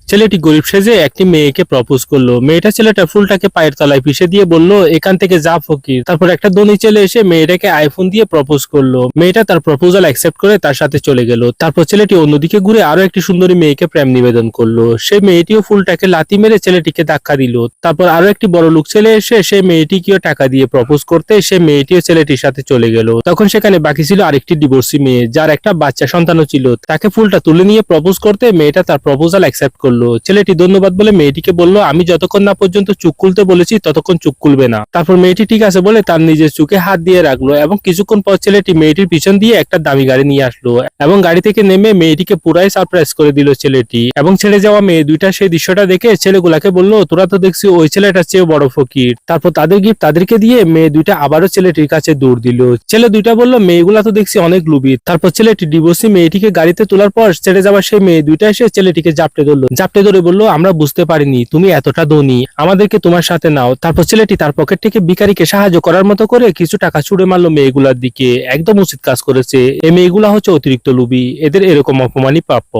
ছেলেটি গরিব সেজে একটি মেয়েকে প্রপোজ করলো। মেয়েটা ছেলেটার ফুলটাকে পায়ের তলায় পিষে দিয়ে বলল, এখান থেকে যা ফকির। তারপর একটা ধনী ছেলে এসে মেয়েটাকে আইফোন দিয়ে প্রপোজ করলো। মেয়েটা তার প্রপোজাল অ্যাকসেপ্ট করে তার সাথে চলে গেল। তারপর ছেলেটি অন্যদিকে ঘুরে আরো একটি সুন্দরী মেয়েকে প্রেম নিবেদন করলো। সেই মেয়েটিও ফুলটাকে লাথি মেরে ছেলেটিকে ধাক্কা দিল। তারপর আরো একটি বড় লোক ছেলে এসে সেই মেয়েটিকেও টাকা দিয়ে প্রপোজ করতে সে মেয়েটিও ছেলেটির সাথে চলে গেল। তখন সেখানে বাকি ছিল আরেকটি ডিভোর্সি মেয়ে, যার একটা বাচ্চা সন্তানও ছিল। তাকে ফুলটা তুলে নিয়ে প্রপোজ করতে মেয়েটা তার প্রপোজাল অ্যাকসেপ্ট করলো। ছেলেটি ধন্যবাদ বলে মেয়েটিকে বলল, আমি যতক্ষণ না পর্যন্ত চোখ খুলতে বলেছি ততক্ষণ চোখ খুলবে না। তারপর মেয়েটি ঠিক আছে বলে তার নিজের চোখে হাত দিয়ে রাখলো এবং কিছুক্ষণ পর ছেলেটি মেয়েটির পিছন দিয়ে একটা দামি গাড়ি নিয়ে আসলো এবং গাড়ি থেকে নেমে মেয়েটিকে পুরাই সারপ্রাইজ করে দিল ছেলেটি। এবং ছেড়ে যাওয়া মেয়ে দুইটা সেই দৃশ্যটা দেখে ছেলেগুলাকে বলল, তোরা তো দেখছি ওই ছেলেটার চেয়ে বড় ফকির। তারপর তাদের গিফট তাদেরকে দিয়ে মেয়ে দুইটা আবারও ছেলেটির কাছে দৌড় দিল। ছেলে দুইটা বলল, মেয়েগুলা তো দেখছি অনেক লুবি। তারপর ছেলেটি ডিভোর্সি মেয়েটিকে গাড়িতে তোলার পর ছেড়ে যাওয়া সেই মেয়ে দুইটা এসে ছেলেটিকে জাপটে ধরলো। জাপটে ধরে বলল, আমরা বুঝতে পারিনি তুমি এতটা ধনী, আমাদেরকে তোমার সাথে নাও। তারপর ছেলেটি তার পকেট থেকে ভিখারিকে সাহায্য করার মতো করে কিছু টাকা ছুড়ে মারলো মেয়েগুলার দিকে। একদম উচিত কাজ করেছে। এই মেয়েগুলা হচ্ছে অতিরিক্ত লুবি, এদের এরকম অপমানই প্রাপ্য।